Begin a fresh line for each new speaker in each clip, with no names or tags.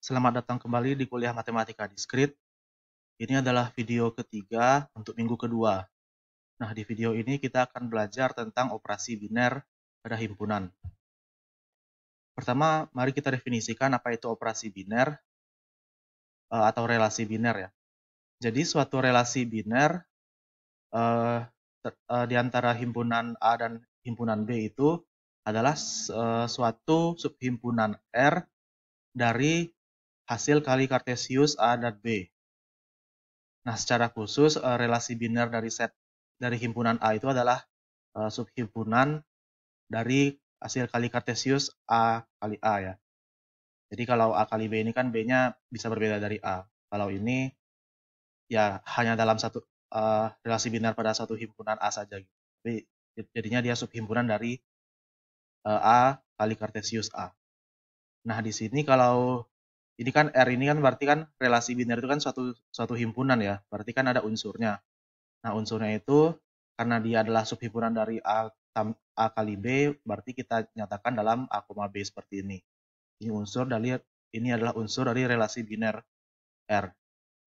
Selamat datang kembali di kuliah Matematika Diskrit. Ini adalah video ketiga untuk minggu kedua. Nah, di video ini kita akan belajar tentang operasi biner pada himpunan. Pertama, mari kita definisikan apa itu operasi biner atau relasi biner ya. Jadi, suatu relasi biner di antara himpunan A dan himpunan B itu adalah suatu subhimpunan R dari hasil kali Kartesius A dan B. Nah, secara khusus relasi biner dari himpunan A itu adalah subhimpunan dari hasil kali Kartesius A kali A ya. Jadi kalau A kali B ini kan B-nya bisa berbeda dari A. Kalau ini ya hanya dalam satu relasi biner pada satu himpunan A saja gitu. Tapi jadinya dia subhimpunan dari A kali Kartesius A. Nah, di sini kalau ini kan R ini kan berarti kan relasi biner itu kan suatu himpunan ya. Berarti kan ada unsurnya. Nah, unsurnya itu karena dia adalah subhimpunan dari A kali B, berarti kita nyatakan dalam A, B seperti ini. Ini adalah unsur dari relasi biner R.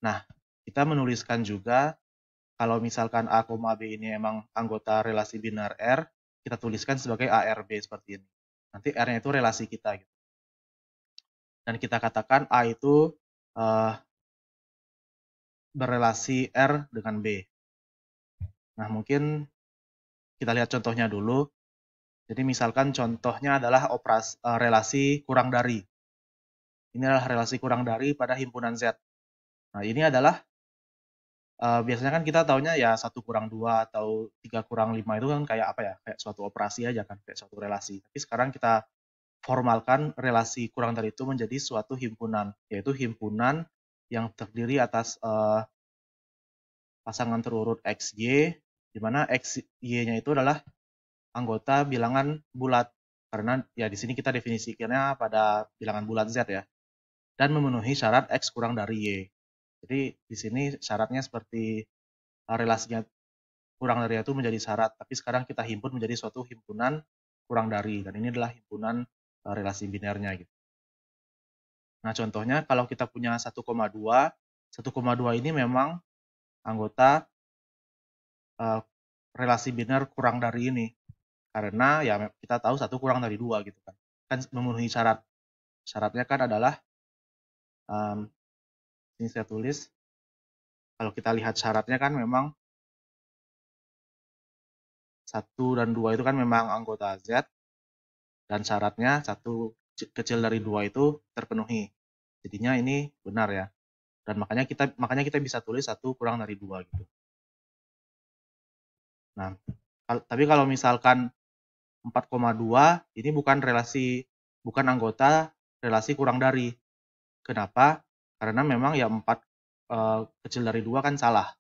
Nah, kita menuliskan juga kalau misalkan A, B ini emang anggota relasi biner R, kita tuliskan sebagai ARB seperti ini. Nanti R-nya itu relasi kita gitu. Dan kita katakan A itu berrelasi R dengan B. Nah, mungkin kita lihat contohnya dulu. Jadi misalkan contohnya adalah relasi kurang dari. Ini adalah relasi kurang dari pada himpunan Z. Nah, ini adalah biasanya kan kita taunya ya 1 kurang 2 atau 3 kurang 5 itu kan kayak apa ya? Kayak suatu operasi aja kan, kayak suatu relasi. Tapi sekarang kita formalkan relasi kurang dari itu menjadi suatu himpunan, yaitu himpunan yang terdiri atas pasangan terurut XY, di mana XY-nya itu adalah anggota bilangan bulat. Karena ya di sini kita definisikannya pada bilangan bulat Z ya. Dan memenuhi syarat X kurang dari Y. Jadi di sini syaratnya seperti relasinya kurang dari itu menjadi syarat. Tapi sekarang kita himpun menjadi suatu himpunan kurang dari. Dan ini adalah himpunan relasi binernya gitu. Nah contohnya kalau kita punya 1,2. 1,2 ini memang anggota relasi biner kurang dari ini. Karena ya kita tahu 1 kurang dari 2 gitu kan. Kan memenuhi syarat. Syaratnya kan adalah ini saya tulis. Kalau kita lihat syaratnya kan memang 1 dan 2 itu kan memang anggota Z. Dan syaratnya 1 kecil dari 2 itu terpenuhi. Jadinya ini benar ya. Dan makanya kita bisa tulis 1 kurang dari 2 gitu. Nah, tapi kalau misalkan 4,2 ini bukan anggota relasi kurang dari. Kenapa? Karena memang ya 4 kecil dari 2 kan salah.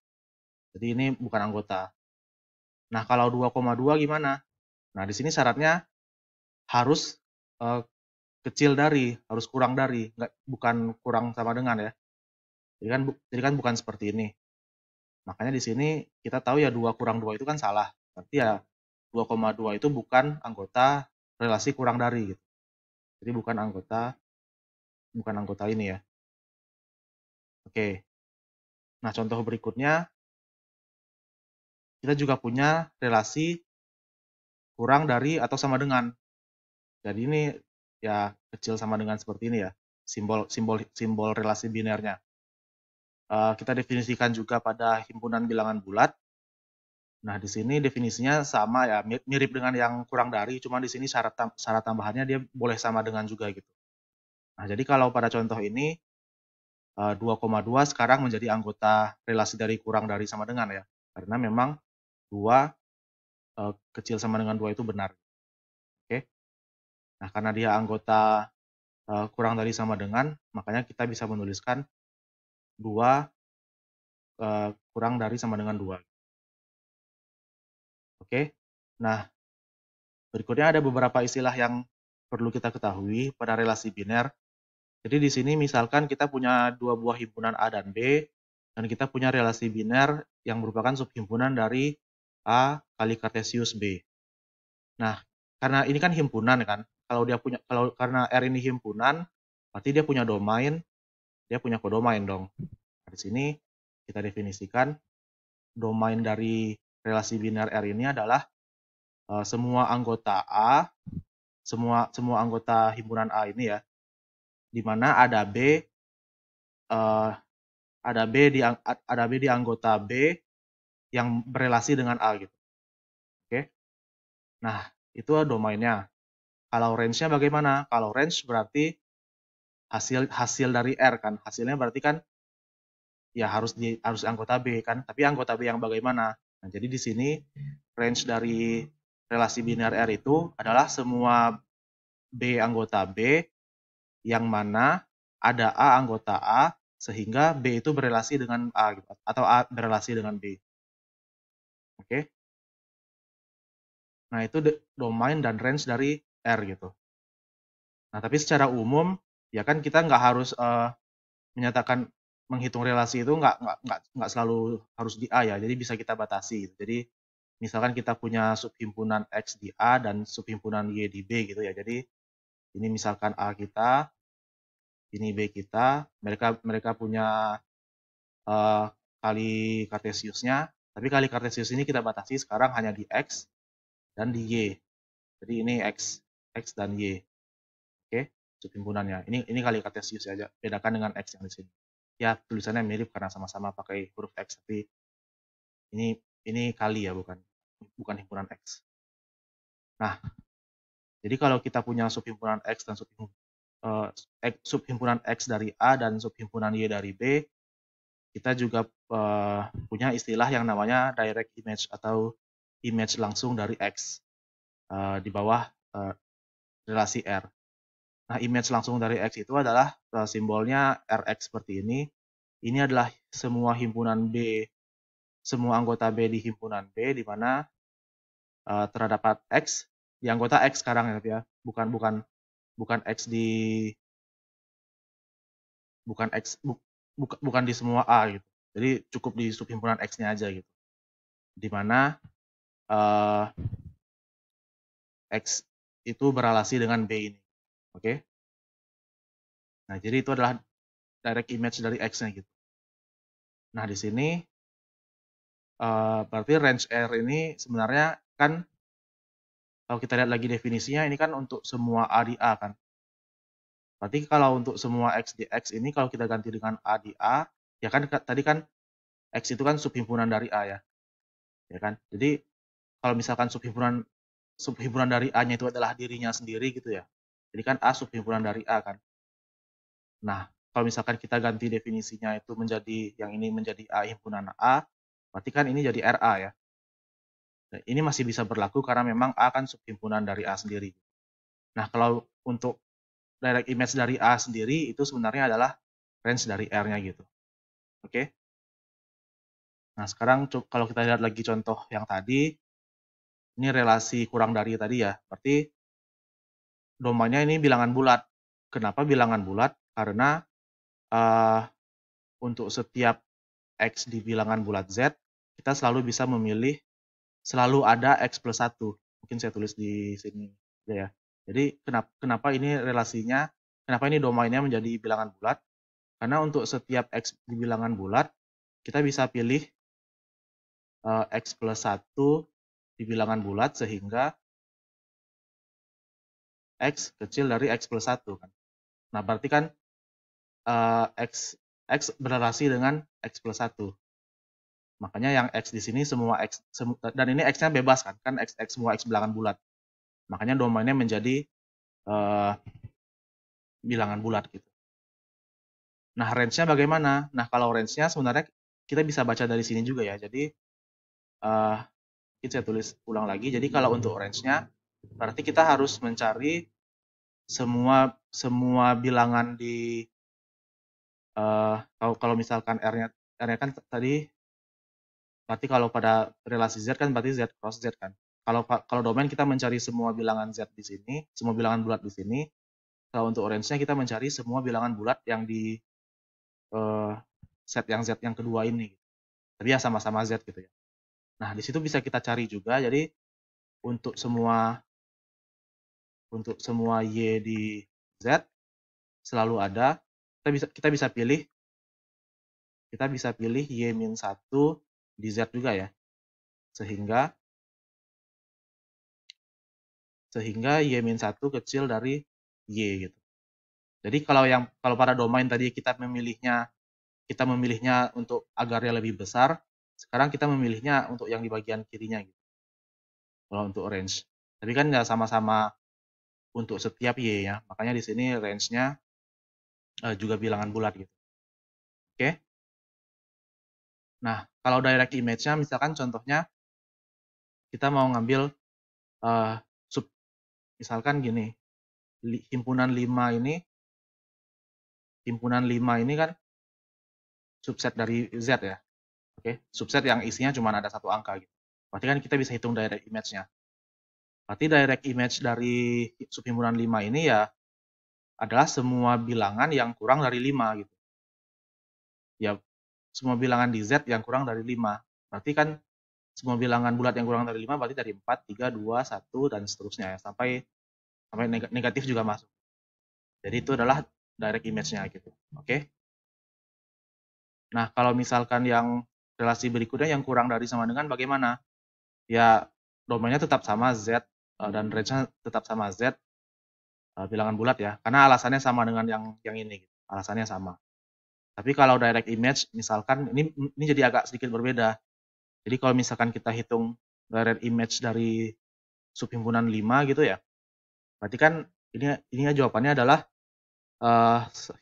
Jadi ini bukan anggota. Nah, kalau 2,2 gimana? Nah, di sini syaratnya harus kecil dari, harus kurang dari, bukan kurang sama dengan ya. Jadi kan bukan seperti ini. Makanya di sini kita tahu ya 2 kurang 2 itu kan salah. Berarti ya 2,2 itu bukan anggota relasi kurang dari gitu. Jadi bukan anggota ini ya. Oke. Nah, contoh berikutnya kita juga punya relasi kurang dari atau sama dengan. Jadi ini ya kecil sama dengan seperti ini ya. Simbol relasi binernya. Kita definisikan juga pada himpunan bilangan bulat. Nah, di sini definisinya sama ya, mirip dengan yang kurang dari, cuma di sini syarat tambahannya dia boleh sama dengan juga gitu. Nah, jadi kalau pada contoh ini 2,2 sekarang menjadi anggota relasi dari kurang dari sama dengan ya. Karena memang 2 kecil sama dengan 2 itu benar. Oke. Nah, karena dia anggota kurang dari sama dengan, makanya kita bisa menuliskan 2 kurang dari sama dengan 2. Oke. Nah, berikutnya ada beberapa istilah yang perlu kita ketahui pada relasi biner. Jadi di sini misalkan kita punya 2 buah himpunan A dan B, dan kita punya relasi biner yang merupakan subhimpunan dari A kali Kartesius B. Nah, karena ini kan himpunan kan, karena R ini himpunan, berarti dia punya domain dia punya kodomain dong. Nah, di sini kita definisikan domain dari relasi biner R ini adalah semua anggota A, semua anggota himpunan A ini ya, di mana ada B eh, ada B di anggota B yang berelasi dengan A gitu. Oke. Nah, itu domainnya. Kalau range-nya bagaimana? Kalau range berarti hasil dari R kan. Hasilnya berarti kan ya harus anggota B kan. Tapi anggota B yang bagaimana? Nah, jadi di sini range dari relasi biner R itu adalah semua B anggota B yang mana ada A anggota A sehingga B itu berelasi dengan A gitu, atau A berelasi dengan B. Oke. Nah, itu domain dan range dari R gitu. Nah, tapi secara umum ya kan kita nggak harus menyatakan menghitung relasi itu nggak selalu harus di A ya. Jadi bisa kita batasi. Jadi misalkan kita punya subhimpunan X di A dan subhimpunan Y di B gitu ya. Jadi ini misalkan A kita, ini B kita, mereka punya kali kartesiusnya, tapi kali kartesius ini kita batasi sekarang hanya di X dan di Y. Jadi ini X dan Y. Oke, subhimpunannya. Ini kali kartesius aja. Bedakan dengan X yang di sini. Ya, tulisannya mirip karena sama-sama pakai huruf X, tapi ini kali ya, bukan himpunan X. Nah, jadi kalau kita punya subhimpunan X dan subhimpunan X dari A dan subhimpunan Y dari B, kita juga punya istilah yang namanya direct image atau image langsung dari X di bawah relasi R. Nah, image langsung dari X itu adalah simbolnya Rx seperti ini. Ini adalah semua himpunan B, semua anggota B di himpunan B, di mana terdapat X di anggota X sekarang ya, bukan X di bukan X bukan di semua A gitu. Jadi cukup di subhimpunan X-nya aja gitu. Di mana X itu berrelasi dengan B ini. Oke. Nah, jadi itu adalah direct image dari X-nya gitu. Nah, di sini berarti range R ini sebenarnya kan kalau kita lihat lagi definisinya ini kan untuk semua A di A kan. Berarti kalau untuk semua X di X ini kalau kita ganti dengan A di A, ya kan tadi kan X itu kan subhimpunan dari A ya. Ya kan? Jadi kalau misalkan subhimpunan dari A-nya itu adalah dirinya sendiri gitu ya. Jadi kan A subhimpunan dari A kan. Nah, kalau misalkan kita ganti definisinya itu menjadi yang ini menjadi A himpunan A, berarti kan ini jadi RA ya. Nah, ini masih bisa berlaku karena memang A kan subhimpunan dari A sendiri. Nah, kalau untuk direct image dari A sendiri itu sebenarnya adalah range dari R-nya gitu. Oke. Nah, sekarang kalau kita lihat lagi contoh yang tadi, ini relasi kurang dari tadi ya. Berarti domainnya ini bilangan bulat. Kenapa bilangan bulat? Karena untuk setiap X di bilangan bulat Z, kita selalu bisa memilih selalu ada X plus 1. Mungkin saya tulis di sini ya. Jadi kenapa ini relasinya, kenapa ini domainnya menjadi bilangan bulat? Karena untuk setiap X di bilangan bulat, kita bisa pilih X plus 1 di bilangan bulat sehingga X kecil dari X plus 1 kan. Nah, berarti kan X berrelasi dengan X plus 1. Makanya yang X di sini semua X, dan ini X-nya bebas kan semua X bilangan bulat. Makanya domainnya menjadi bilangan bulat gitu. Nah, range-nya bagaimana? Nah, kalau range-nya sebenarnya kita bisa baca dari sini juga ya. Jadi, saya tulis ulang lagi. Jadi, kalau untuk range-nya, berarti kita harus mencari semua bilangan di kalau misalkan R-nya kan tadi berarti kalau pada relasi Z kan berarti Z cross Z kan. Kalau domain kita mencari semua bilangan Z di sini, semua bilangan bulat di sini. Kalau untuk range-nya kita mencari semua bilangan bulat yang di set yang Z yang kedua ini. Tapi ya sama-sama Z gitu ya. Nah, di situ bisa kita cari juga. Jadi untuk semua Y di Z selalu ada. kita bisa pilih Y-1 di Z juga ya. Sehingga Y-1 kecil dari Y gitu. Jadi kalau pada domain tadi kita memilihnya untuk agarnya lebih besar, sekarang kita memilihnya untuk yang di bagian kirinya gitu. Kalau untuk range. Tapi kan ya sama-sama untuk setiap Y ya. Makanya di sini range-nya juga bilangan bulat gitu. Oke. Nah, kalau direct image-nya misalkan contohnya kita mau ngambil misalkan gini. Himpunan 5 ini kan subset dari Z ya. Oke, subset yang isinya cuma ada satu angka gitu. Berarti kan kita bisa hitung direct image-nya. Berarti direct image dari subhimpunan 5 ini ya adalah semua bilangan yang kurang dari 5 gitu. Ya, semua bilangan di Z yang kurang dari 5. Berarti kan semua bilangan bulat yang kurang dari 5 berarti dari 4, 3, 2, 1 dan seterusnya ya. Sampai negatif juga masuk. Jadi itu adalah direct image-nya gitu. Oke. Nah, kalau misalkan yang relasi berikutnya yang kurang dari sama dengan bagaimana? Ya, domainnya tetap sama Z dan range-nya tetap sama Z, bilangan bulat ya, karena alasannya sama dengan yang ini, gitu. Alasannya sama. Tapi kalau direct image, misalkan ini jadi agak sedikit berbeda. Jadi kalau misalkan kita hitung direct image dari subhimpunan 5 gitu ya, berarti kan ini jawabannya adalah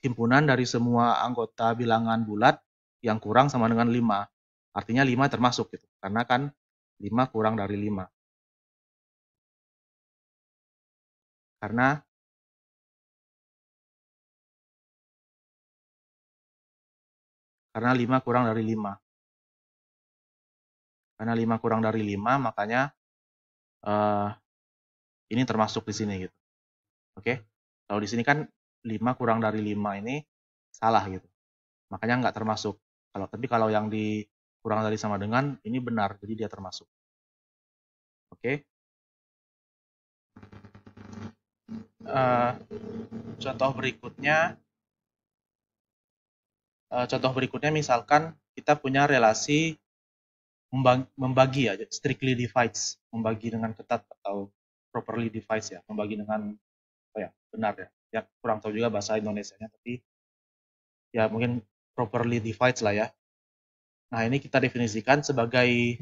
himpunan dari semua anggota bilangan bulat yang kurang sama dengan 5. Artinya 5 termasuk gitu, karena kan 5 kurang dari 5. Karena 5 kurang dari 5. Karena 5 kurang dari 5, makanya ini termasuk di sini gitu. Oke. Kalau di sini kan 5 kurang dari 5 ini salah gitu. Makanya nggak termasuk. Tapi kalau yang di kurang dari sama dengan ini benar, jadi dia termasuk. Oke. Contoh berikutnya misalkan kita punya relasi membagi ya, strictly divides, membagi dengan ketat atau properly divides ya, membagi dengan benar ya. Ya kurang tahu juga bahasa Indonesianya, tapi ya mungkin properly divides lah ya. Nah, ini kita definisikan sebagai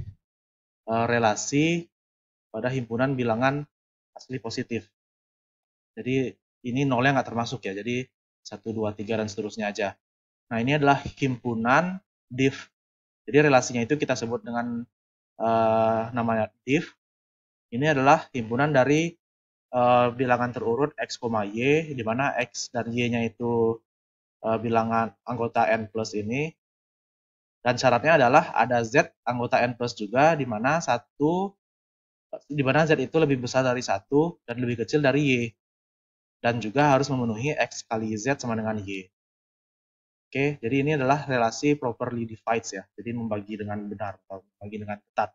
relasi pada himpunan bilangan asli positif. Jadi ini nolnya nggak termasuk ya, jadi 1, 2, 3 dan seterusnya aja. Nah, ini adalah himpunan div. Jadi relasinya itu kita sebut dengan namanya div. Ini adalah himpunan dari bilangan terurut X, Y, di mana X dan Y-nya itu bilangan anggota N plus ini. Dan syaratnya adalah ada Z anggota N plus juga, di mana Z itu lebih besar dari 1 dan lebih kecil dari Y. Dan juga harus memenuhi X kali Z sama dengan Y. Oke, jadi ini adalah relasi properly divides ya. Jadi membagi dengan benar atau membagi dengan ketat.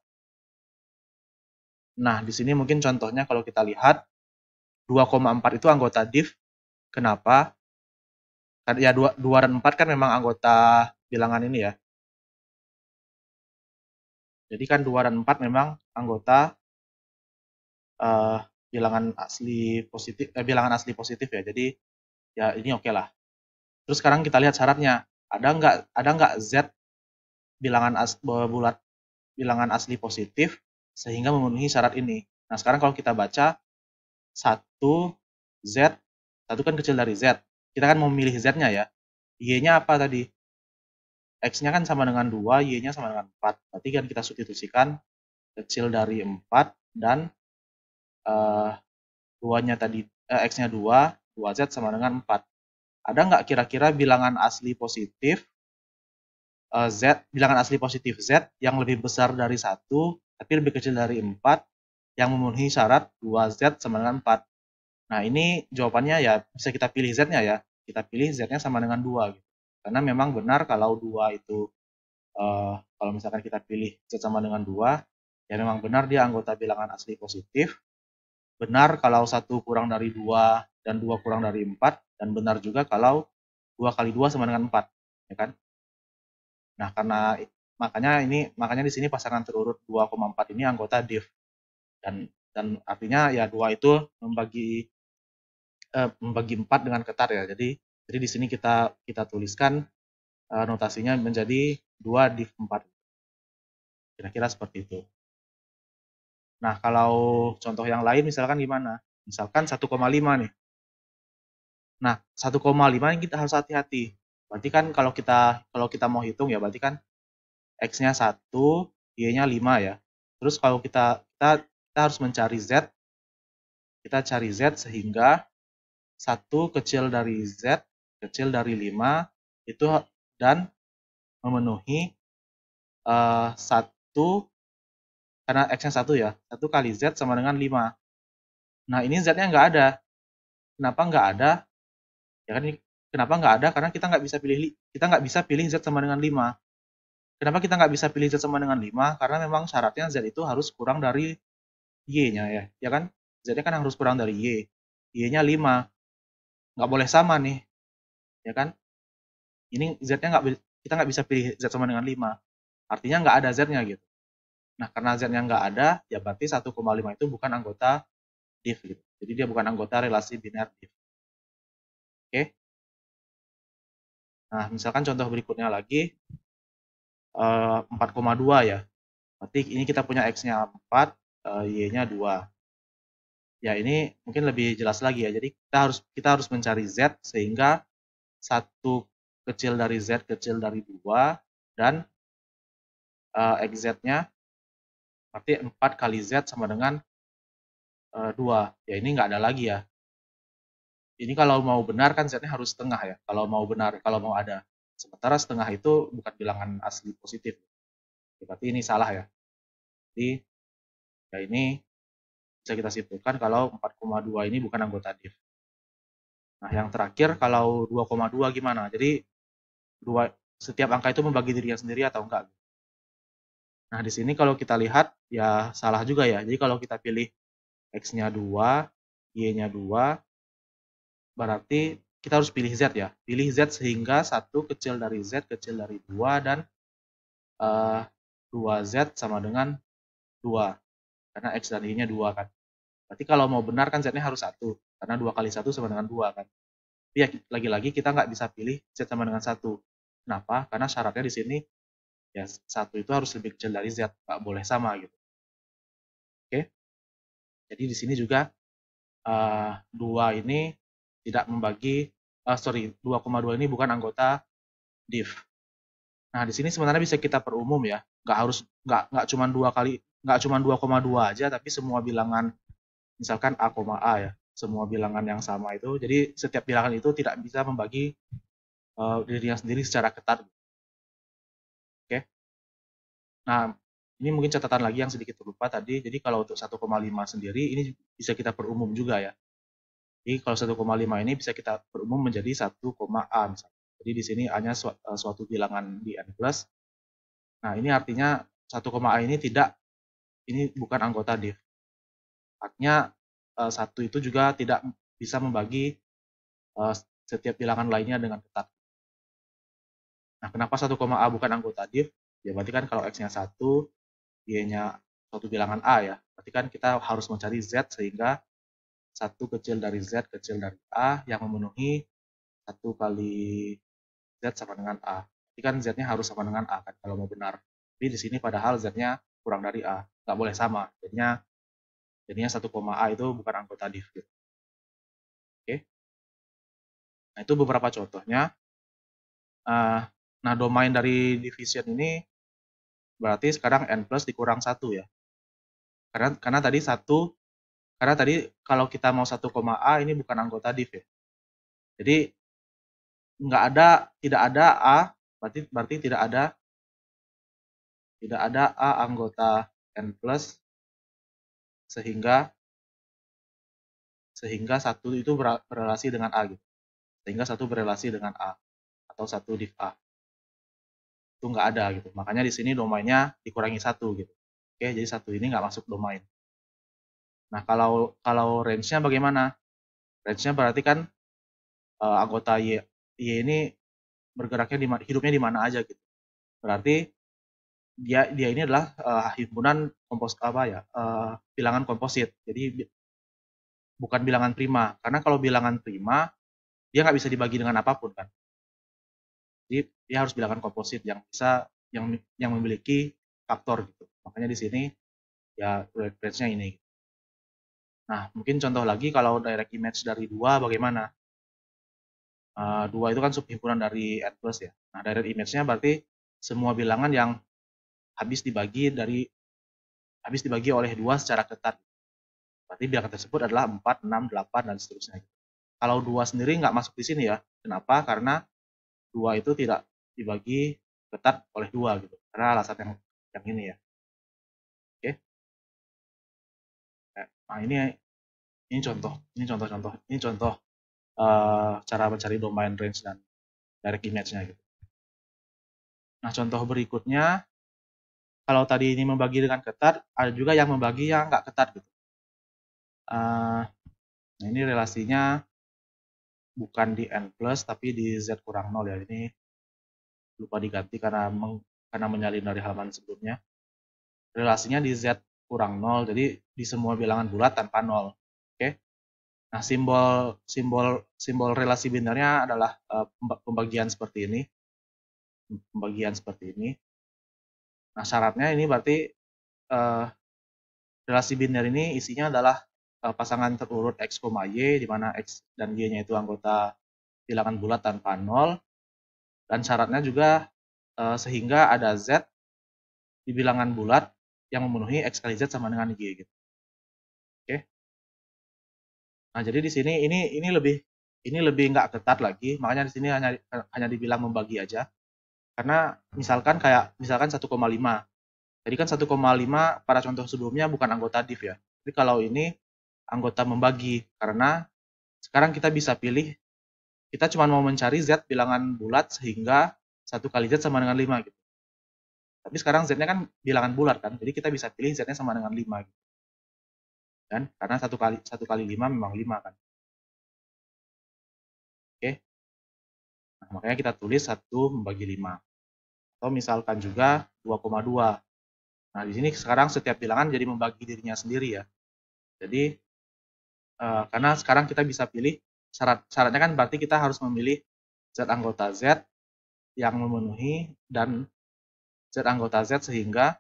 Nah, di sini mungkin contohnya kalau kita lihat 2,4 itu anggota div. Kenapa? Ya 2 dan 4 kan memang anggota bilangan ini ya. Jadi kan 2 dan 4 memang anggota bilangan asli positif ya. Jadi ya ini oke lah. Terus sekarang kita lihat syaratnya. Ada nggak Z bilangan asli positif sehingga memenuhi syarat ini. Nah, sekarang kalau kita baca 1 Z, 1 kan kecil dari Z. Kita kan mau memilih Z-nya ya. Y-nya apa tadi? X-nya kan sama dengan 2, Y-nya sama dengan 4. Berarti kan kita substitusikan kecil dari 4 dan 2-nya tadi, X-nya 2, 2Z sama dengan 4. Ada nggak kira-kira bilangan asli positif bilangan asli positif Z yang lebih besar dari 1, tapi lebih kecil dari 4, yang memenuhi syarat 2Z sama dengan 4. Nah, ini jawabannya ya bisa kita pilih Z-nya ya. Kita pilih Z-nya sama dengan 2 gitu. Karena memang benar kalau 2 itu kalau misalkan kita pilih Z sama dengan 2, ya memang benar dia anggota bilangan asli positif. Benar kalau 1 kurang dari 2 dan 2 kurang dari 4, dan benar juga kalau 2 kali 2 sama dengan 4, ya kan? Nah, makanya di sini pasangan terurut 2,4 ini anggota div. Dan artinya ya 2 itu membagi 4 dengan ketat ya. Jadi di sini kita tuliskan notasinya menjadi 2 div 4. Kira-kira seperti itu. Nah, kalau contoh yang lain misalkan gimana? Misalkan 1,5 nih. Nah, 1,5 ini kita harus hati-hati. Berarti kan kalau kita mau hitung ya berarti kan X-nya 1, Y-nya 5 ya. Terus kalau kita harus mencari Z, kita cari Z sehingga 1 kecil dari Z, kecil dari 5, itu dan memenuhi 1, karena X-nya 1 ya, 1 kali Z sama dengan 5. Nah, ini Z-nya nggak ada. Kenapa nggak ada? Ya kan, kenapa nggak ada? Karena kita nggak bisa pilih Z sama dengan 5. Kenapa kita nggak bisa pilih Z sama dengan 5? Karena memang syaratnya Z itu harus kurang dari Y-nya ya. Ya kan? Z-nya kan harus kurang dari Y. Y-nya 5. Nggak boleh sama nih. Ya kan? Ini Z-nya kita nggak bisa pilih Z sama dengan 5. Artinya nggak ada Z-nya gitu. Nah, karena Z-nya nggak ada, ya berarti 1,5 itu bukan anggota div gitu. Jadi dia bukan anggota relasi biner div. Oke? Nah, misalkan contoh berikutnya lagi 4,2 ya. Berarti ini kita punya X-nya 4, Y-nya 2. Ya, ini mungkin lebih jelas lagi ya. Jadi kita harus mencari Z sehingga 1 kecil dari Z kecil dari 2 dan XZ-nya berarti 4 kali Z sama dengan 2. Ya, ini nggak ada lagi ya. Ini kalau mau benar kan Z-nya harus setengah ya. Kalau mau benar, kalau mau ada. Sementara setengah itu bukan bilangan asli positif. Ya, berarti ini salah ya. Jadi ya ini bisa kita simpulkan kalau 4,2 ini bukan anggota div. Nah, yang terakhir kalau 2,2 gimana? Jadi setiap angka itu membagi dirinya sendiri atau enggak? Nah, di sini kalau kita lihat ya salah juga ya. Jadi kalau kita pilih X-nya 2, Y-nya 2, berarti kita harus pilih Z ya. Pilih Z sehingga 1 kecil dari Z kecil dari 2 dan 2Z sama dengan 2. Karena X dan Y-nya 2 kan. Berarti kalau mau benar kan Z-nya harus 1. Karena 2 kali 1 sama dengan 2 kan. Tapi ya lagi-lagi kita nggak bisa pilih Z sama dengan 1. Kenapa? Karena syaratnya di sini ya 1 itu harus lebih kecil dari Z. Nggak boleh sama gitu. Oke? Jadi di sini juga 2 ini tidak membagi, 2,2 ini bukan anggota div. Nah, di sini sebenarnya bisa kita perumum ya. Nggak cuma 2,2 aja, tapi semua bilangan misalkan A, A ya, semua bilangan yang sama itu. Jadi setiap bilangan itu tidak bisa membagi dirinya sendiri secara ketat. Oke. Nah, ini mungkin catatan lagi yang sedikit lupa tadi. Jadi kalau untuk 1,5 sendiri ini bisa kita perumum juga ya. Jadi kalau 1,5 ini bisa kita perumum menjadi 1, A misalnya. Jadi di sini A-nya suatu bilangan di n plus. Nah, ini artinya 1, A ini bukan anggota div. Artinya 1 itu juga tidak bisa membagi setiap bilangan lainnya dengan ketat. Nah, kenapa 1, A bukan anggota div? Ya berarti kan kalau X-nya 1, Y-nya suatu bilangan A ya. Berarti kan kita harus mencari Z sehingga 1 kecil dari Z kecil dari A yang memenuhi 1 kali Z sama dengan A. Berarti kan Z-nya harus sama dengan A kan kalau mau benar. Tapi di sini padahal Z-nya kurang dari A. Nggak boleh sama. Jadinya 1, A itu bukan anggota div. Gitu. Oke. Nah, itu beberapa contohnya. Nah, domain dari division ini berarti sekarang n plus dikurang 1 ya. Karena tadi kalau kita mau 1, A ini bukan anggota div ya. Jadi tidak ada A, berarti tidak ada A anggota n plus sehingga 1 itu berrelasi dengan A gitu. Sehingga 1 berrelasi dengan A atau 1 div A. Itu nggak ada gitu. Makanya di sini domainnya dikurangi 1 gitu. Oke, jadi 1 ini nggak masuk domain. Nah, kalau range-nya bagaimana? Range-nya berarti kan anggota Y Y ini bergeraknya hidupnya di mana aja gitu. Berarti dia ini adalah himpunan bilangan komposit. Jadi bukan bilangan prima. Karena kalau bilangan prima dia nggak bisa dibagi dengan apapun kan. Jadi dia harus bilangan komposit yang bisa yang memiliki faktor gitu. Makanya di sini ya range-nya ini. Nah, mungkin contoh lagi kalau direct image dari 2 bagaimana? 2 itu kan subhimpunan dari n plus ya. Nah, direct image-nya berarti semua bilangan yang habis dibagi oleh 2 secara ketat. Berarti bilangan tersebut adalah 4, 6, 8, dan seterusnya. Kalau 2 sendiri nggak masuk di sini ya. Kenapa? Karena 2 itu tidak dibagi ketat oleh 2 gitu. Karena alasan yang ini ya. Oke. Nah, ini contoh cara mencari domain range dan direct image-nya gitu. Nah, contoh berikutnya, kalau tadi ini membagi dengan ketat, ada juga yang membagi yang nggak ketat gitu. Nah, ini relasinya bukan di n plus tapi di z kurang 0 ya. Ini lupa diganti karena menyalin dari halaman sebelumnya. Relasinya di z kurang 0, jadi di semua bilangan bulat tanpa 0. Oke. Nah, simbol relasi binarnya adalah pembagian seperti ini. Nah, syaratnya ini berarti relasi biner ini isinya adalah pasangan terurut X, Y, di mana X dan Y-nya itu anggota bilangan bulat tanpa 0, dan syaratnya juga sehingga ada Z di bilangan bulat yang memenuhi X kali Z sama dengan Y gitu. Oke. Nah, jadi di sini ini lebih nggak ketat lagi, makanya di sini hanya dibilang membagi aja. Karena misalkan 1,5. Jadi kan 1,5 pada contoh sebelumnya bukan anggota div ya. Tapi kalau ini anggota membagi, karena sekarang kita bisa pilih, kita cuma mau mencari Z bilangan bulat sehingga 1 kali Z sama dengan 5 gitu. Tapi sekarang Z-nya kan bilangan bulat kan, jadi kita bisa pilih Z-nya sama dengan 5 gitu. Kan? Karena 1 kali 5 memang 5 kan. Oke. Nah, makanya kita tulis 1 membagi 5. Atau misalkan juga 2,2. Nah, di sini sekarang setiap bilangan jadi membagi dirinya sendiri ya. Jadi karena sekarang kita bisa pilih, syaratnya kan berarti kita harus memilih Z anggota Z yang memenuhi dan Z anggota Z sehingga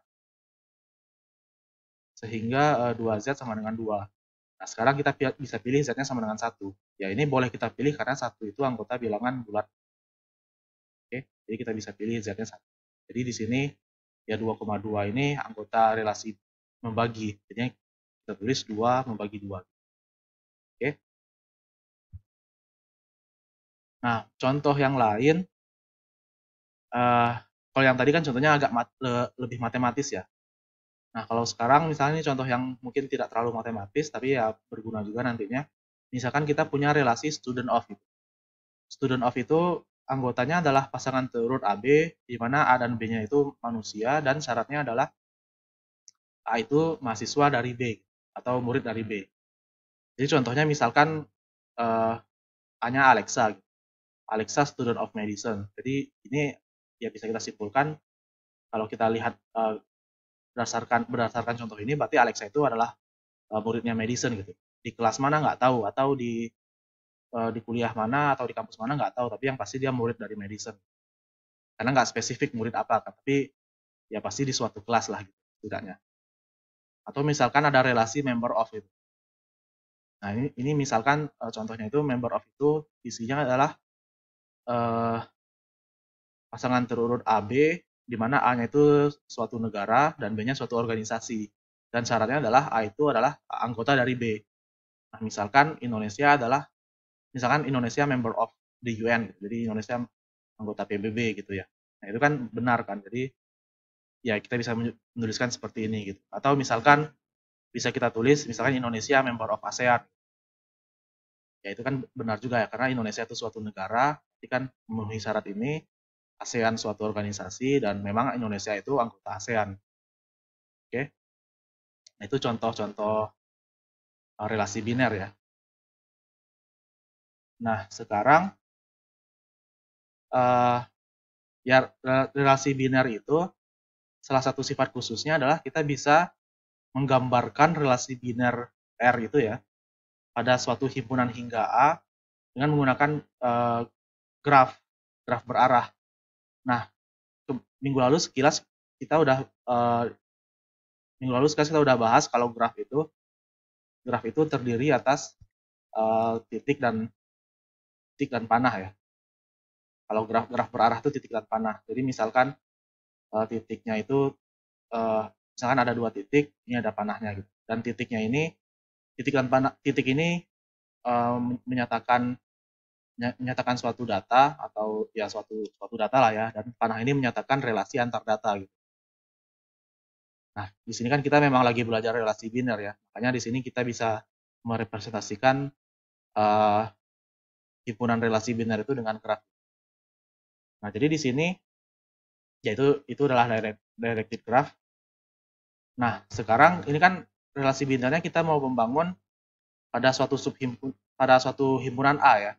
2Z sama dengan 2. Nah, sekarang kita bisa pilih Z-nya sama dengan 1. Ya, ini boleh kita pilih karena 1 itu anggota bilangan bulat. Oke, jadi kita bisa pilih Z-nya 1. Jadi di sini ya 2,2 ini anggota relasi membagi. Jadi kita tulis 2 membagi 2. Oke. Nah, contoh yang lain, kalau yang tadi kan contohnya agak lebih matematis ya. Nah, kalau sekarang misalnya ini contoh yang mungkin tidak terlalu matematis, tapi ya berguna juga nantinya. Misalkan kita punya relasi student of. Student of itu anggotanya adalah pasangan terurut AB, di mana A dan B-nya itu manusia, dan syaratnya adalah A itu mahasiswa dari B, atau murid dari B. Jadi contohnya misalkan A-nya Alexa. Alexa student of medicine. Jadi ini ya bisa kita simpulkan, kalau kita lihat berdasarkan contoh ini, berarti Alexa itu adalah muridnya medicine gitu. Di kelas mana nggak tahu, atau di kuliah mana atau di kampus mana nggak tahu, tapi yang pasti dia murid dari medicine. Karena nggak spesifik murid apa, tapi ya pasti di suatu kelas lah gitu, setidaknya. Atau misalkan ada relasi member of itu. Nah, ini misalkan contohnya itu member of itu isinya adalah pasangan terurut AB, di mana A-nya itu suatu negara dan B-nya suatu organisasi. Dan syaratnya adalah A itu adalah anggota dari B. Nah, misalkan Indonesia member of the UN, jadi Indonesia anggota PBB gitu ya. Nah, itu kan benar kan, jadi ya kita bisa menuliskan seperti ini gitu. Atau misalkan bisa kita tulis, misalkan Indonesia member of ASEAN. Ya itu kan benar juga ya, karena Indonesia itu suatu negara, jadi kan memenuhi syarat ini, ASEAN suatu organisasi, dan memang Indonesia itu anggota ASEAN. Oke, nah itu contoh-contoh relasi biner ya. Nah, sekarang uh, ya relasi biner itu salah satu sifat khususnya adalah kita bisa menggambarkan relasi biner R itu ya pada suatu himpunan hingga A dengan menggunakan graf graf berarah. Nah, minggu lalu sekilas kita udah bahas kalau graf itu terdiri atas titik dan panah ya. Kalau graf berarah itu titik dan panah. Jadi misalkan titiknya itu misalkan ada 2 titik, ini ada panahnya gitu. Dan titiknya ini titik ini menyatakan suatu data atau ya suatu data lah ya, dan panah ini menyatakan relasi antar data gitu. Nah, di sini kan kita memang lagi belajar relasi biner ya. Makanya di sini kita bisa merepresentasikan himpunan relasi biner itu dengan graf. Nah, jadi di sini yaitu itu adalah directed graph. Nah, sekarang ini kan relasi binernya kita mau membangun pada suatu himpunan A ya.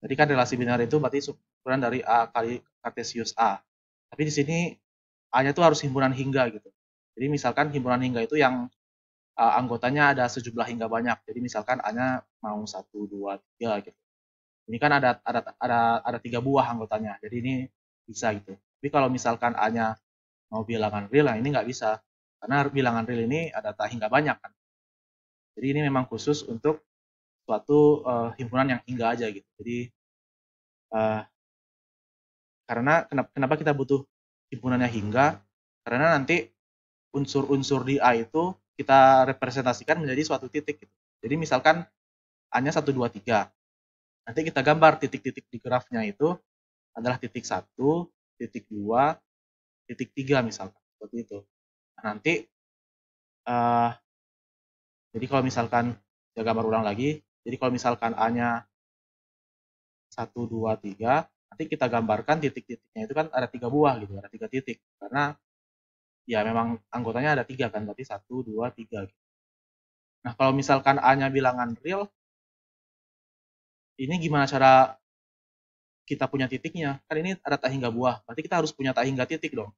Jadi kan relasi biner itu berarti subhimpunan dari A kali kartesius A. Tapi di sini A-nya itu harus himpunan hingga gitu. Jadi misalkan himpunan hingga itu yang anggotanya ada sejumlah hingga banyak. Jadi misalkan A-nya mau 1, 2, 3 gitu. Ini kan ada 3 buah anggotanya. Jadi ini bisa gitu. Tapi kalau misalkan A-nya mau bilangan real, nah ini nggak bisa. Karena bilangan real ini ada tak hingga banyak kan. Jadi ini memang khusus untuk suatu himpunan yang hingga aja gitu. Jadi karena kenapa kita butuh himpunannya hingga? Karena nanti unsur-unsur di A itu kita representasikan menjadi suatu titik gitu. Jadi misalkan A-nya 1, 2, 3. Nanti kita gambar titik-titik di grafnya itu adalah titik 1, titik 2, titik 3 misalkan. Seperti itu. Nah, nanti jadi kalau misalkan saya gambar ulang lagi, jadi kalau misalkan A-nya 1, 2, 3, nanti kita gambarkan titik-titiknya itu kan ada 3 buah gitu, ada 3 titik. Karena ya memang anggotanya ada 3 kan, berarti 1, 2, 3 gitu. Nah, kalau misalkan A-nya bilangan real, ini gimana cara kita punya titiknya? Kan ini ada tak hingga buah, berarti kita harus punya tak hingga titik dong.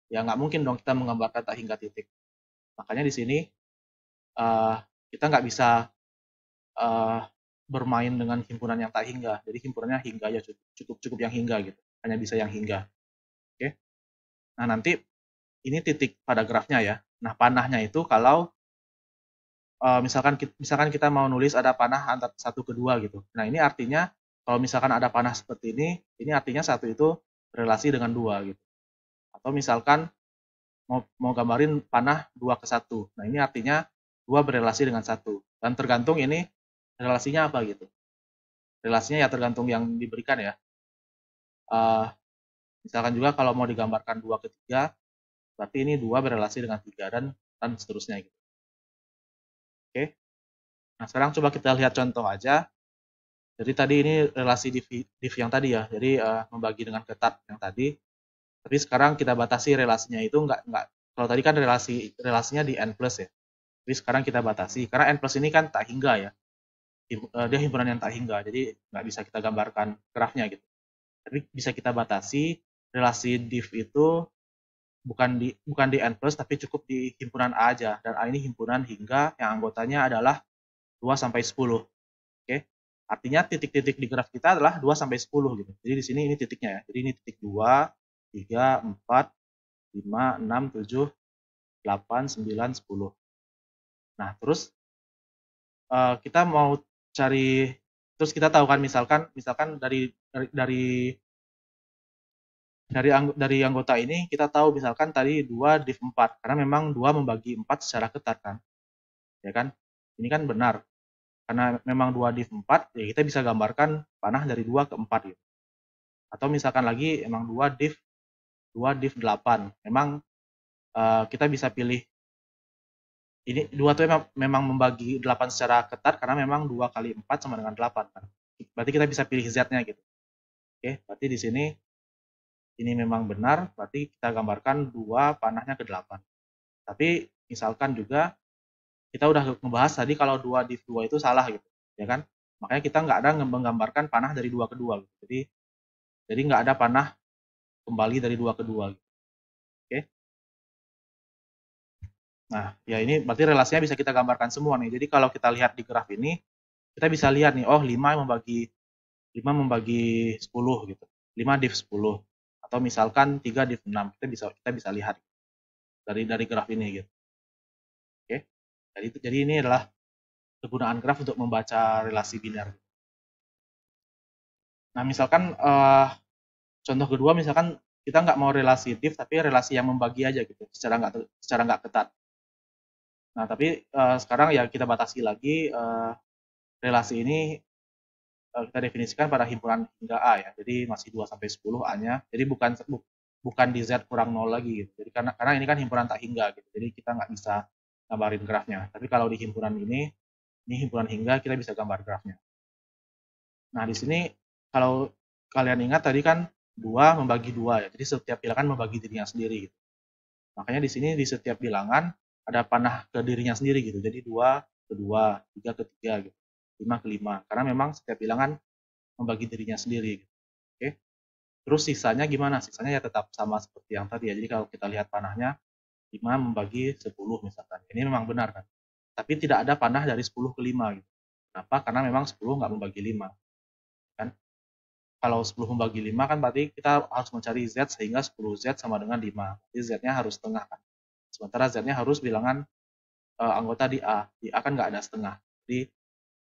Ya nggak mungkin dong kita menggambarkan tak hingga titik. Makanya di sini kita nggak bisa bermain dengan himpunan yang tak hingga. Jadi himpunannya hingga aja, cukup yang hingga gitu. Hanya bisa yang hingga. Oke. Nah, nanti ini titik pada grafnya ya. Nah, panahnya itu kalau misalkan kita mau nulis ada panah antara 1 ke 2 gitu. Nah, ini artinya kalau misalkan ada panah seperti ini artinya 1 itu relasi dengan 2 gitu. Atau misalkan mau gambarin panah 2 ke 1. Nah, ini artinya 2 berelasi dengan 1. Dan tergantung ini relasinya apa gitu. Relasinya ya tergantung yang diberikan ya. Misalkan juga kalau mau digambarkan 2 ke 3, berarti ini 2 berelasi dengan 3 dan seterusnya gitu. Oke. Nah, sekarang coba kita lihat contoh aja. Jadi tadi ini relasi div yang tadi ya. Jadi membagi dengan ketat yang tadi. Tapi sekarang kita batasi relasinya itu enggak kalau tadi kan relasinya di n plus ya. Tapi sekarang kita batasi karena n plus ini kan tak hingga ya. Dia himpunan yang tak hingga. Jadi nggak bisa kita gambarkan grafnya gitu. Tapi bisa kita batasi relasi div itu bukan di n plus tapi cukup di himpunan A aja, dan A ini himpunan hingga yang anggotanya adalah 2 sampai 10. Oke. Artinya titik-titik di graf kita adalah 2 sampai 10 gitu. Jadi di sini ini titiknya ya. Jadi ini titik 2, 3, 4, 5, 6, 7, 8, 9, 10. Nah, terus kita mau cari, terus kita tahu kan misalkan dari anggota ini kita tahu misalkan tadi 2 div 4 karena memang 2 membagi 4 secara ketat kan. Ya kan? Ini kan benar. Karena memang 2 div 4 ya kita bisa gambarkan panah dari 2 ke 4 gitu. Atau misalkan lagi emang 2 div 8. Memang kita bisa pilih ini 2 tuh memang membagi 8 secara ketat karena memang 2 kali 4 sama dengan 8 kan. Berarti kita bisa pilih Z-nya gitu. Oke, berarti di sini ini memang benar, berarti kita gambarkan 2 panahnya ke 8. Tapi misalkan juga kita udah ngebahas tadi kalau 2 div 2 itu salah gitu, ya kan? Makanya kita nggak ada menggambarkan panah dari 2 ke 2 gitu. Jadi Jadi nggak ada panah kembali dari 2 ke 2. Oke. Nah, ya ini berarti relasinya bisa kita gambarkan semua nih. Jadi kalau kita lihat di graf ini, kita bisa lihat nih, oh 5 membagi 10 gitu. 5 div 10. Atau misalkan 3 div 6. Kita bisa lihat dari graf ini gitu. Oke. Jadi ini adalah kegunaan graf untuk membaca relasi biner. Nah, misalkan contoh kedua, misalkan kita nggak mau relasi div, tapi relasi yang membagi aja gitu, secara nggak ketat. Nah, tapi sekarang ya kita batasi lagi relasi ini kita definisikan pada himpunan hingga A ya. Jadi masih 2 sampai 10 A-nya. Jadi bukan di Z kurang 0 lagi gitu. Jadi karena ini kan himpunan tak hingga gitu. Jadi kita nggak bisa gambarin grafnya. Tapi kalau di himpunan ini himpunan hingga, kita bisa gambar grafnya. Nah, di sini kalau kalian ingat tadi kan 2 membagi 2 ya. Jadi setiap bilangan membagi dirinya sendiri gitu. Makanya di sini di setiap bilangan ada panah ke dirinya sendiri gitu. Jadi 2 ke 2, 3 ke 3 gitu. 5 ke 5. Karena memang setiap bilangan membagi dirinya sendiri gitu. Oke. Terus sisanya gimana? Sisanya ya tetap sama seperti yang tadi ya. Jadi kalau kita lihat panahnya 5 membagi 10 misalkan. Ini memang benar kan. Tapi tidak ada panah dari 10 ke 5 gitu. Kenapa? Karena memang 10 nggak membagi 5. Kan? Kalau 10 membagi 5 kan berarti kita harus mencari Z sehingga 10Z sama dengan 5. Jadi Z-nya harus setengah kan. Sementara Z-nya harus bilangan anggota di A. Di A kan nggak ada setengah. Jadi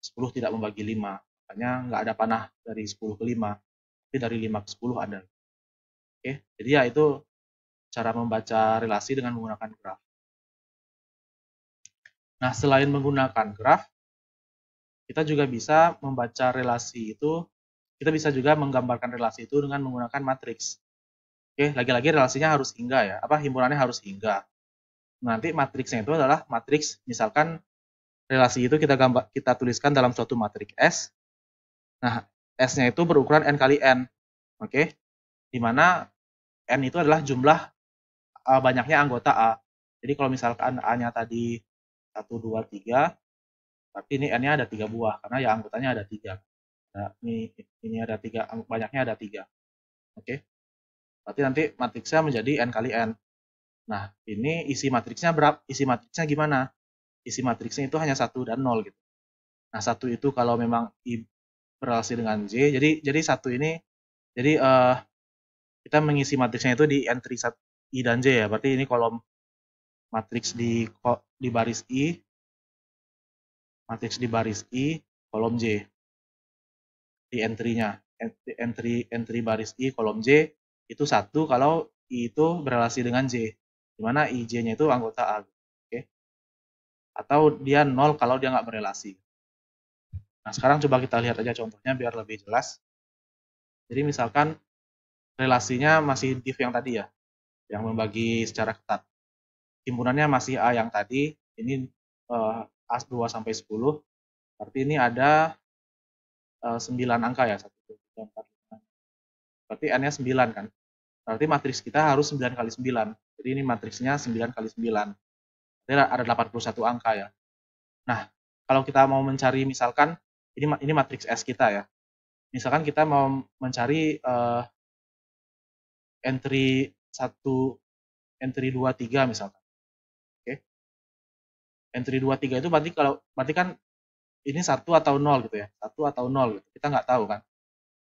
10 tidak membagi 5. Makanya nggak ada panah dari 10 ke 5. Tapi dari 5 ke 10 ada. Oke, jadi ya itu cara membaca relasi dengan menggunakan graf. Nah, selain menggunakan graf, kita juga bisa membaca relasi itu, kita bisa juga menggambarkan relasi itu dengan menggunakan matriks. Oke, lagi-lagi relasinya harus hingga ya, himpunannya harus hingga. Nanti matriksnya itu adalah matriks, misalkan relasi itu kita tuliskan dalam suatu matriks S. Nah, S-nya itu berukuran N kali N. Oke, di mana N itu adalah jumlah banyaknya anggota A. Jadi kalau misalkan A-nya tadi 1, 2, 3, berarti ini N-nya ada 3 buah, karena ya anggotanya ada 3. Nah, ini ada 3, banyaknya ada 3. Oke, berarti nanti matriksnya menjadi N kali N. Nah, ini isi matriksnya berapa? Isi matriksnya gimana? Isi matriksnya itu hanya 1 dan 0 gitu. Nah, 1 itu kalau memang I berrelasi dengan J, jadi 1 ini, jadi kita mengisi matriksnya itu di entry I dan J ya. Berarti ini kolom matriks di baris I, matriks di baris I, kolom J di entry-nya. Entry baris I, kolom J itu 1 kalau I itu berrelasi dengan J. Di mana IJ-nya itu anggota A. Oke. Atau dia 0 kalau dia nggak berrelasi. Nah, sekarang coba kita lihat aja contohnya biar lebih jelas. Jadi misalkan relasinya masih div yang tadi ya, yang membagi secara ketat. Himpunannya masih A yang tadi, ini A 2 sampai 10. Berarti ini ada 9 angka ya, 1, 2, 3, 4, 5. Berarti N-nya 9 kan. Berarti matriks kita harus 9 kali 9. Jadi ini matriksnya 9 kali 9. Berarti ada 81 angka ya. Nah, kalau kita mau mencari misalkan, ini matriks S kita ya. Misalkan kita mau mencari entry 1, entry 2, 3 misalkan. Oke. Entry 2, 3 itu berarti kan ini 1 atau 0 gitu ya. 1 atau 0 gitu. Kita nggak tahu kan.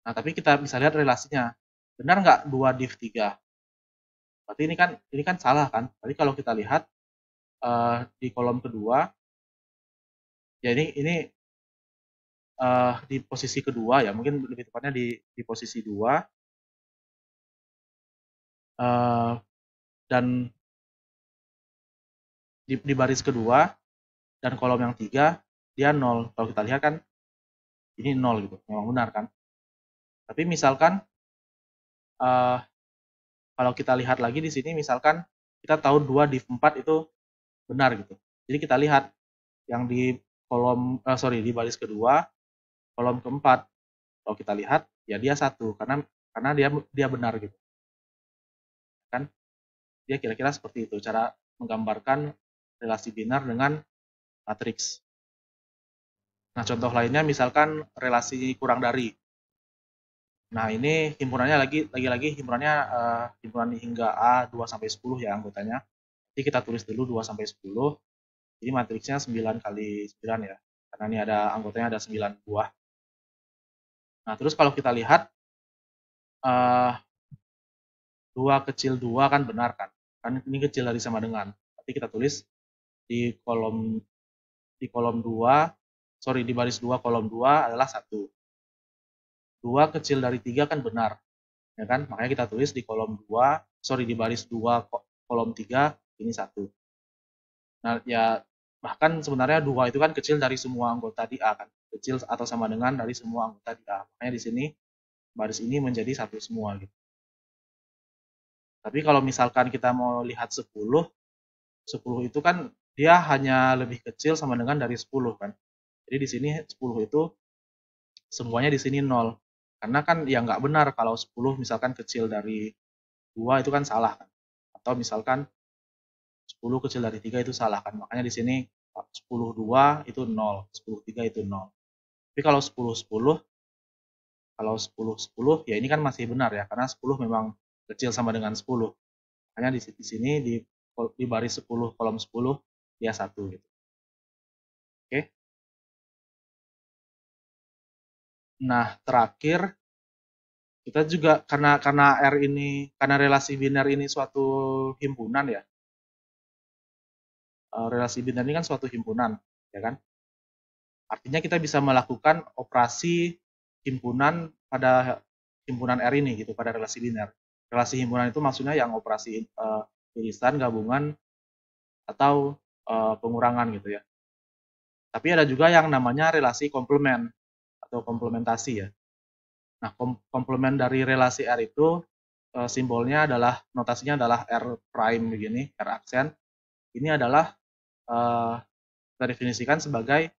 Nah, tapi kita bisa lihat relasinya. Benar nggak 2 div 3? Berarti ini kan salah kan. Tapi kalau kita lihat di kolom kedua, ya ini di posisi kedua ya, mungkin lebih tepatnya di posisi 2. Dan di baris kedua dan kolom yang 3 dia 0. Kalau kita lihat kan ini 0 gitu, memang benar kan. Tapi misalkan kalau kita lihat lagi di sini, misalkan kita tahu 2 div 4 itu benar gitu. Jadi kita lihat yang di di baris kedua, kolom keempat. Kalau kita lihat ya dia 1 karena dia benar gitu. Kan dia kira-kira seperti itu cara menggambarkan relasi binar dengan matriks. Nah, contoh lainnya misalkan relasi kurang dari. Nah, ini himpunannya lagi-lagi himpunannya himpunan hingga A 2 sampai 10 ya anggotanya. Jadi kita tulis dulu 2 sampai 10. Jadi matriksnya 9 kali 9 ya. Karena ini ada anggotanya ada 9 buah. Nah, terus kalau kita lihat 2 kecil 2 kan benar kan? Kan ini kecil dari sama dengan. Berarti kita tulis di kolom 2, sorry di baris 2 kolom 2 adalah 1. 2 kecil dari 3 kan benar. Ya kan? Makanya kita tulis di kolom 2, sorry di baris 2 kolom 3 ini 1. Nah, ya bahkan sebenarnya 2 itu kan kecil dari semua anggota di A kan. Kecil atau sama dengan dari semua anggota di A. Makanya di sini baris ini menjadi 1 semua gitu. Tapi kalau misalkan kita mau lihat 10, 10 itu kan dia hanya lebih kecil sama dengan dari 10 kan. Jadi di sini 10 itu semuanya di sini 0. Karena kan ya nggak benar kalau 10 misalkan kecil dari 2 itu kan salah kan. Atau misalkan 10 kecil dari 3 itu salah kan. Makanya di sini 10 2 itu 0, 10 3 itu 0. Tapi kalau 10 10, kalau 10 10 ya ini kan masih benar ya karena 10 memang kecil sama dengan 10. Makanya di sini di baris 10 kolom 10 dia 1 gitu. Oke. Nah, terakhir kita juga karena R ini karena relasi biner ini suatu himpunan ya. Relasi biner ini kan suatu himpunan, ya kan? Artinya kita bisa melakukan operasi himpunan pada himpunan R ini gitu, pada relasi biner. Relasi himpunan itu maksudnya yang operasi irisan, gabungan, atau pengurangan gitu ya. Tapi ada juga yang namanya relasi komplement atau komplementasi ya. Nah, komplement dari relasi R itu simbolnya adalah notasinya adalah R prime begini, R aksen. Ini adalah kita definisikan sebagai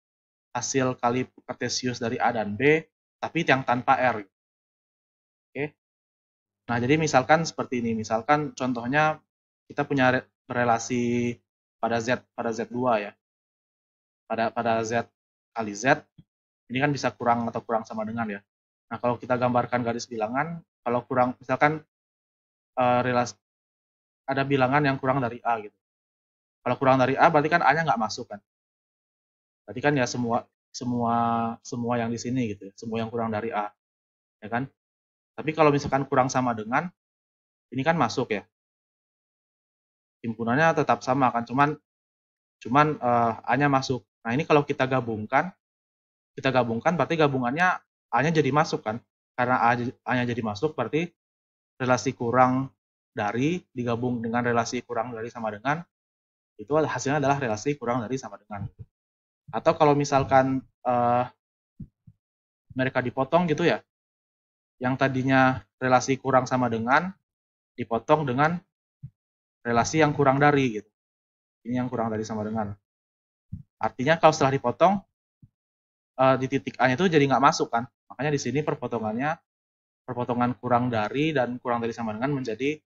hasil kali kartesius dari A dan B, tapi yang tanpa R. Oke. Nah, jadi misalkan seperti ini. Misalkan contohnya kita punya relasi pada Z2 ya. Pada Z kali Z, ini kan bisa kurang atau kurang sama dengan ya. Nah, kalau kita gambarkan garis bilangan, kalau kurang misalkan relasi ada bilangan yang kurang dari A gitu. Kalau kurang dari A berarti kan A-nya nggak masuk kan. Berarti kan ya semua semua semua yang di sini gitu ya, semua yang kurang dari A, ya kan? Tapi kalau misalkan kurang sama dengan, ini kan masuk ya. Himpunannya tetap sama kan, cuman cuman A-nya masuk. Nah, ini kalau kita gabungkan berarti gabungannya A-nya jadi masuk kan. Karena A-nya jadi masuk berarti relasi kurang dari digabung dengan relasi kurang dari sama dengan, itu hasilnya adalah relasi kurang dari sama dengan. Atau kalau misalkan mereka dipotong gitu ya, yang tadinya relasi kurang sama dengan dipotong dengan relasi yang kurang dari gitu. Ini yang kurang dari sama dengan. Artinya kalau setelah dipotong di titik A itu jadi nggak masuk kan. Makanya di sini perpotongan kurang dari dan kurang dari sama dengan menjadi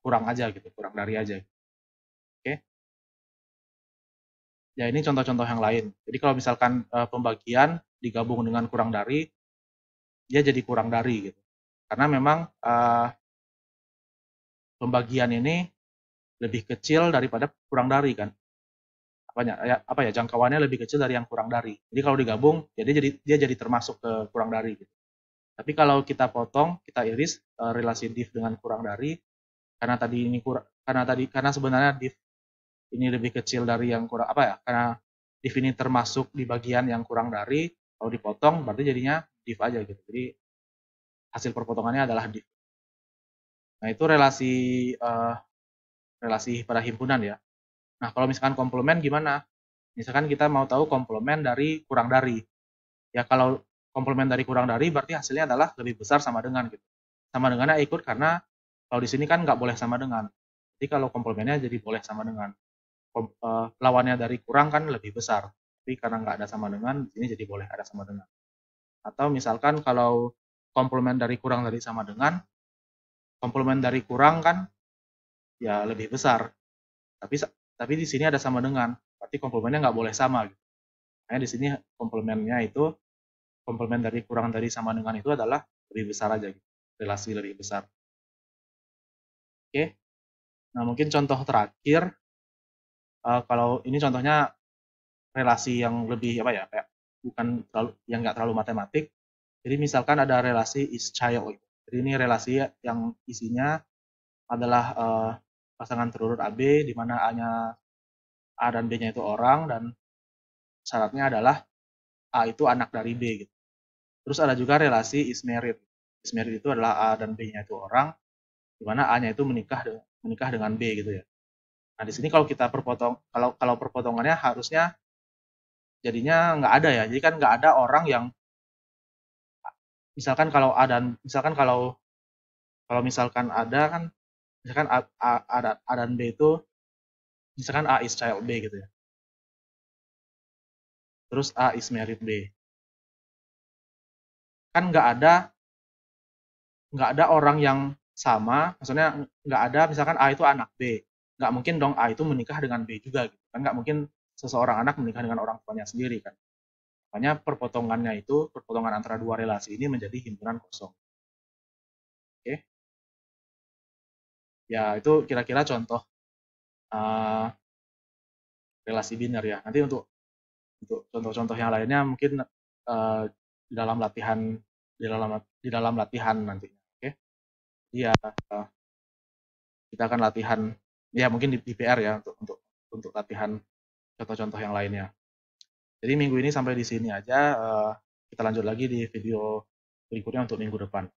kurang aja gitu, kurang dari aja. Oke. Ya ini contoh-contoh yang lain. Jadi kalau misalkan pembagian digabung dengan kurang dari, dia jadi kurang dari gitu. Karena memang pembagian ini lebih kecil daripada kurang dari kan. Apa ya jangkauannya lebih kecil dari yang kurang dari. Jadi kalau digabung, dia jadi termasuk ke kurang dari gitu. Tapi kalau kita potong, kita iris relasi div dengan kurang dari, karena sebenarnya div ini lebih kecil dari yang kurang apa ya? Karena div ini termasuk di bagian yang kurang dari, kalau dipotong berarti jadinya div aja gitu. Jadi hasil perpotongannya adalah div. Nah, itu relasi pada himpunan ya. Nah, kalau misalkan komplement gimana? Misalkan kita mau tahu komplement dari kurang dari. Ya kalau komplement dari kurang dari berarti hasilnya adalah lebih besar sama dengan gitu. Sama dengannya ikut karena kalau di sini kan nggak boleh sama dengan. Jadi kalau komplemennya jadi boleh sama dengan. Lawannya dari kurang kan lebih besar. Tapi karena nggak ada sama dengan, di sini jadi boleh ada sama dengan. Atau misalkan kalau komplement dari kurang dari sama dengan, komplement dari kurang kan ya lebih besar. Tapi di sini ada sama dengan. Berarti komplemennya nggak boleh sama. Gitu. Makanya di sini komplemennya itu komplement dari kurang dari sama dengan itu adalah lebih besar aja gitu. relasi lebih besar. Oke, nah mungkin contoh terakhir, kalau ini contohnya relasi yang lebih apa ya, kayak bukan terlalu yang nggak terlalu matematik. Jadi misalkan ada relasi is child. Jadi ini relasi yang isinya adalah pasangan terurut AB di mana A dan B-nya itu orang dan syaratnya adalah A itu anak dari B gitu. Terus ada juga relasi is married. Is married itu adalah A dan B-nya itu orang, di mana A-nya itu menikah dengan B gitu ya. Nah, di sini kalau kita kalau perpotongannya harusnya jadinya nggak ada ya. Jadi kan nggak ada orang yang misalkan kalau A dan misalkan kalau kalau misalkan ada kan misalkan A dan B itu misalkan A is child B gitu ya. Terus A is married B. Kan nggak ada orang yang sama, maksudnya nggak ada misalkan A itu anak B. Nggak mungkin dong A itu menikah dengan B juga gitu. Kan nggak mungkin seseorang anak menikah dengan orang tuanya sendiri kan. Makanya perpotongan antara dua relasi ini menjadi himpunan kosong. Oke. Ya, itu kira-kira contoh uh, relasi biner ya. Nanti untuk contoh-contoh yang lainnya mungkin di dalam latihan di dalam latihan nanti. Oke. Iya, kita akan latihan ya mungkin di PR ya untuk latihan contoh-contoh yang lainnya. Jadi minggu ini sampai di sini aja. Kita lanjut lagi di video berikutnya untuk minggu depan.